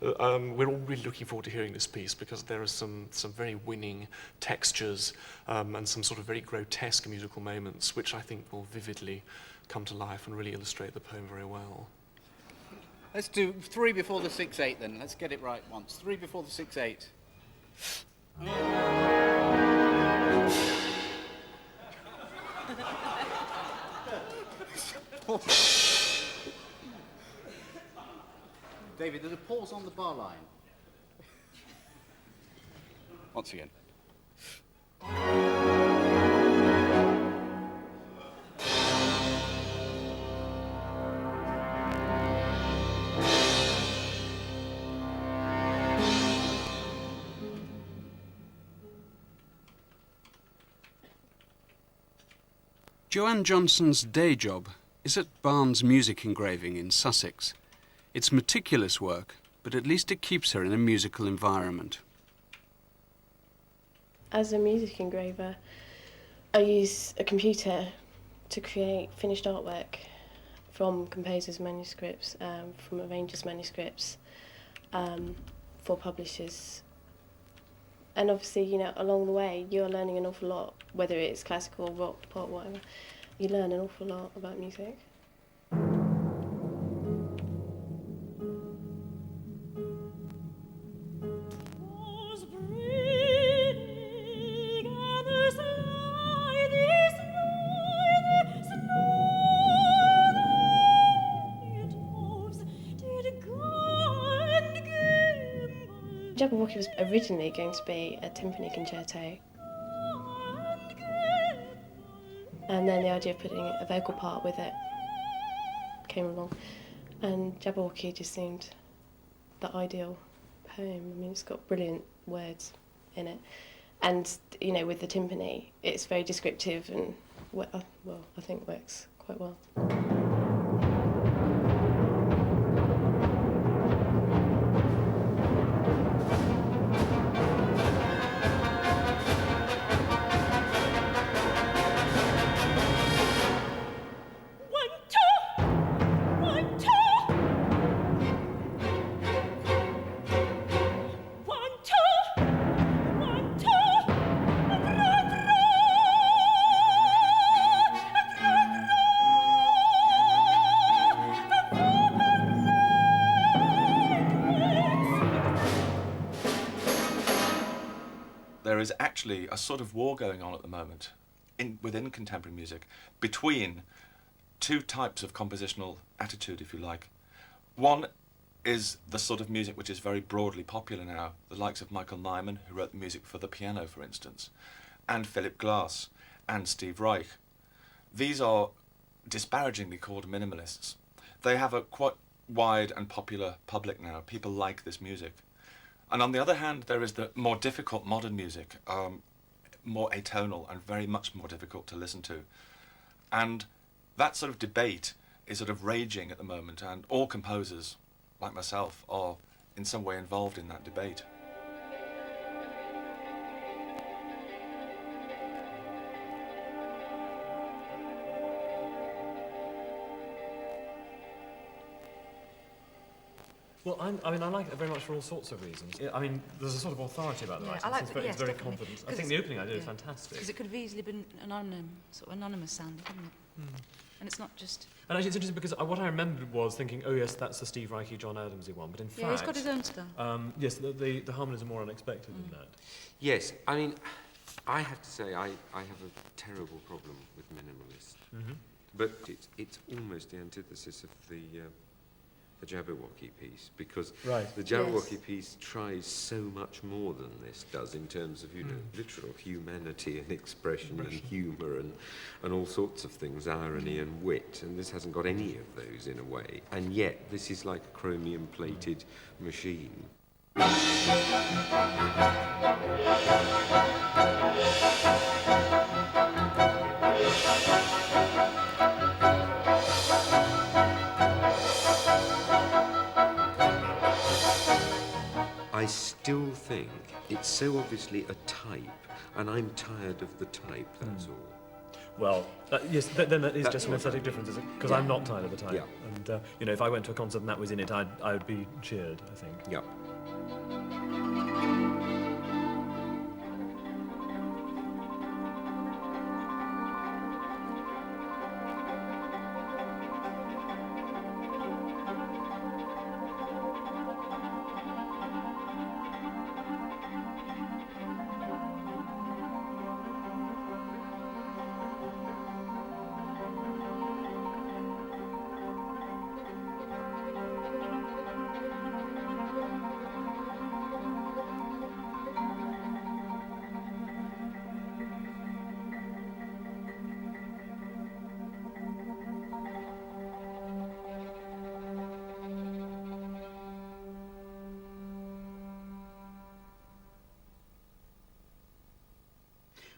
we're all really looking forward to hearing this piece because there are some very winning textures and some sort of very grotesque musical moments which I think will vividly come to life and really illustrate the poem very well. Let's do 3 before the 6/8 then. Let's get it right once. 3 before the 6/8. David, there's a pause on the bar line. Once again. Joanne Johnson's day job is at Barnes Music Engraving in Sussex. It's meticulous work, but at least it keeps her in a musical environment. As a music engraver, I use a computer to create finished artwork from composers' manuscripts, from arrangers' manuscripts, for publishers. And obviously, you know, along the way, you're learning an awful lot, whether it's classical, rock, pop, whatever. You learn an awful lot about music. Jabberwocky was originally going to be a timpani concerto, and then the idea of putting a vocal part with it came along, and Jabberwocky just seemed the ideal poem. I mean, it's got brilliant words in it, and you know, with the timpani, it's very descriptive and well, I think works quite well. There is actually a sort of war going on at the moment within contemporary music between two types of compositional attitude, if you like. One is the sort of music which is very broadly popular now, the likes of Michael Nyman, who wrote the music for the piano, for instance, and Philip Glass and Steve Reich. These are disparagingly called minimalists. They have a quite wide and popular public now. People like this music. And on the other hand, there is the more difficult modern music, more atonal and very much more difficult to listen to. And that sort of debate is sort of raging at the moment, and all composers, like myself, are in some way involved in that debate. Well, I mean, I like it very much for all sorts of reasons. I mean, there's a sort of authority about the writing. I like it's very confident. I think the opening idea is fantastic. Because it could have easily been anonymous sounding, couldn't it? And it's not just... And actually, it's interesting because what I remembered was thinking, oh yes, that's the Steve Reichy, John Adamsy one, but in fact... Yeah, he's got his own style. Yes, the harmonies are more unexpected than that. Yes, I mean, I have to say, I have a terrible problem with minimalists. But it's almost the antithesis of the Jabberwocky piece, because the Jabberwocky piece tries so much more than this does in terms of, you know, literal humanity and expression and humour and all sorts of things, irony and wit, and this hasn't got any of those in a way. And yet, this is like a chromium-plated machine. I still think it's so obviously a type, and I'm tired of the type, that's all. Well, yes, then that is That's just an what aesthetic I mean. difference, is it? Because Yeah. I'm not Tyler the Type. Yeah. And, if I went to a concert and that was in it, I would be cheered, I think. Yeah.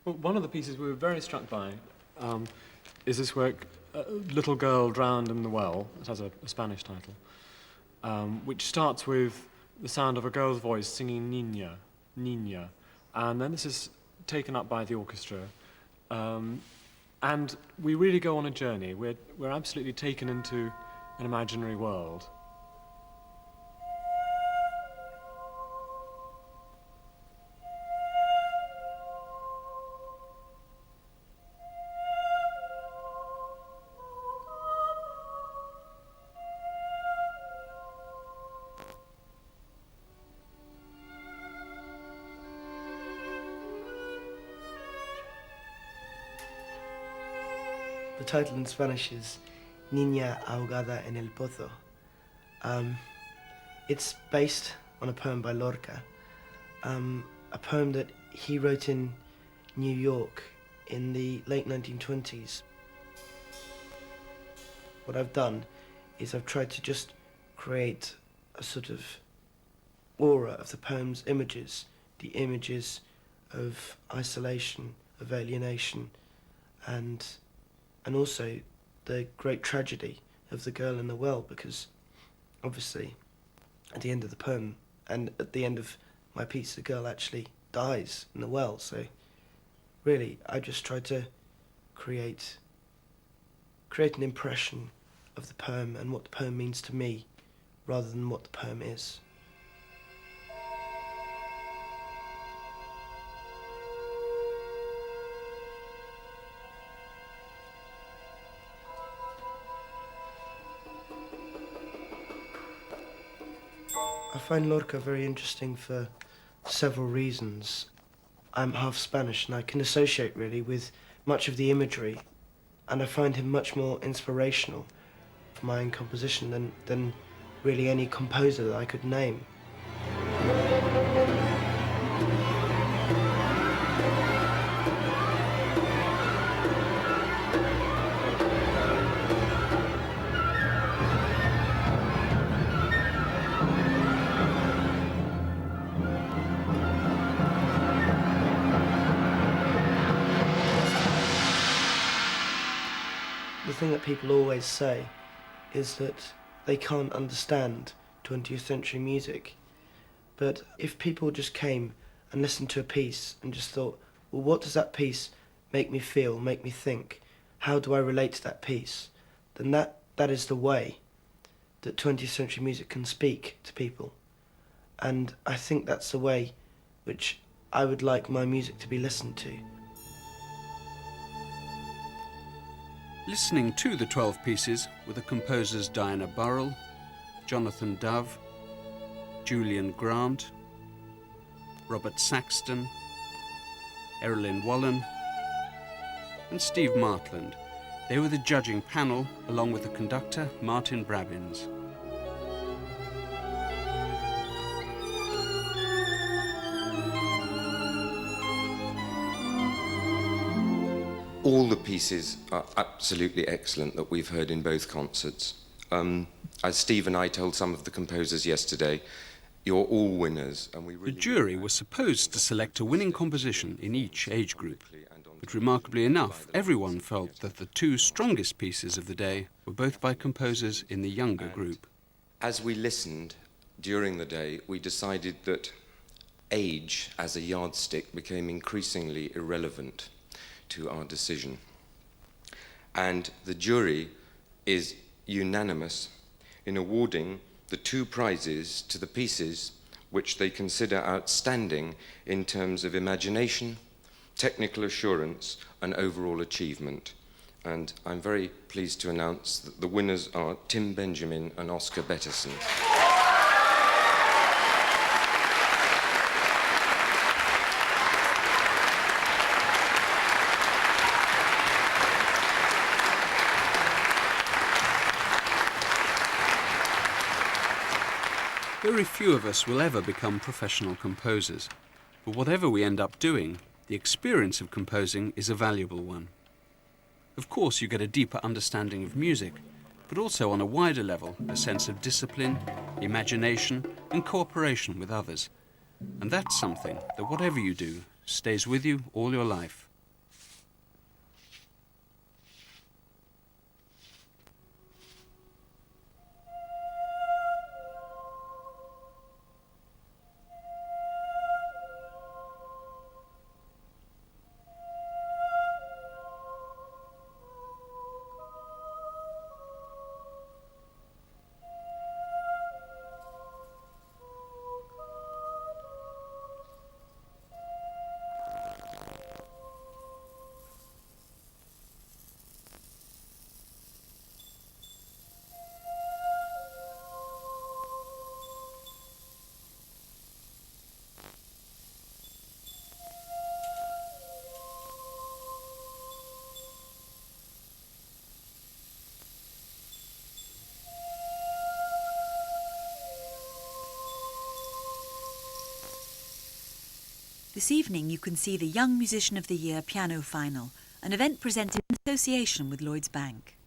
Well, one of the pieces we were very struck by is this work, Little Girl Drowned in the Well. It has a Spanish title, which starts with the sound of a girl's voice singing Niña, Niña. And then this is taken up by the orchestra. And we really go on a journey. We're absolutely taken into an imaginary world. The title in Spanish is Niña ahogada en el pozo. It's based on a poem by Lorca, a poem that he wrote in New York in the late 1920s. What I've done is I've tried to just create a sort of aura of the poem's images, the images of isolation, of alienation, and also the great tragedy of the girl in the well, because obviously at the end of the poem and at the end of my piece the girl actually dies in the well. So really I just tried to create an impression of the poem and what the poem means to me rather than what the poem is. I find Lorca very interesting for several reasons. I'm half Spanish and I can associate really with much of the imagery, and I find him much more inspirational for my own composition than really any composer that I could name. The thing that people always say is that they can't understand 20th century music. But if people just came and listened to a piece and just thought, well, what does that piece make me feel, make me think? How do I relate to that piece? Then that is the way that 20th century music can speak to people. And I think that's the way which I would like my music to be listened to. Listening to the 12 pieces were the composers Diana Burrell, Jonathan Dove, Julian Grant, Robert Saxton, Erilyn Wallen, and Steve Martland. They were the judging panel, along with the conductor, Martyn Brabbins. All the pieces are absolutely excellent that we've heard in both concerts. As Steve and I told some of the composers yesterday, you're all winners, and we really... The jury was supposed to select a winning composition in each age group, but remarkably enough, everyone felt that the two strongest pieces of the day were both by composers in the younger group. As we listened during the day, we decided that age as a yardstick became increasingly irrelevant to our decision. and the jury is unanimous in awarding the 2 prizes to the pieces which they consider outstanding in terms of imagination, technical assurance, and overall achievement. And I'm very pleased to announce that the winners are Tim Benjamin and Oscar Betterson. Very few of us will ever become professional composers, but whatever we end up doing, the experience of composing is a valuable one. Of course, you get a deeper understanding of music, but also on a wider level, a sense of discipline, imagination, and cooperation with others. And that's something that whatever you do, stays with you all your life. This evening you can see the Young Musician of the Year Piano Final, an event presented in association with Lloyds Bank.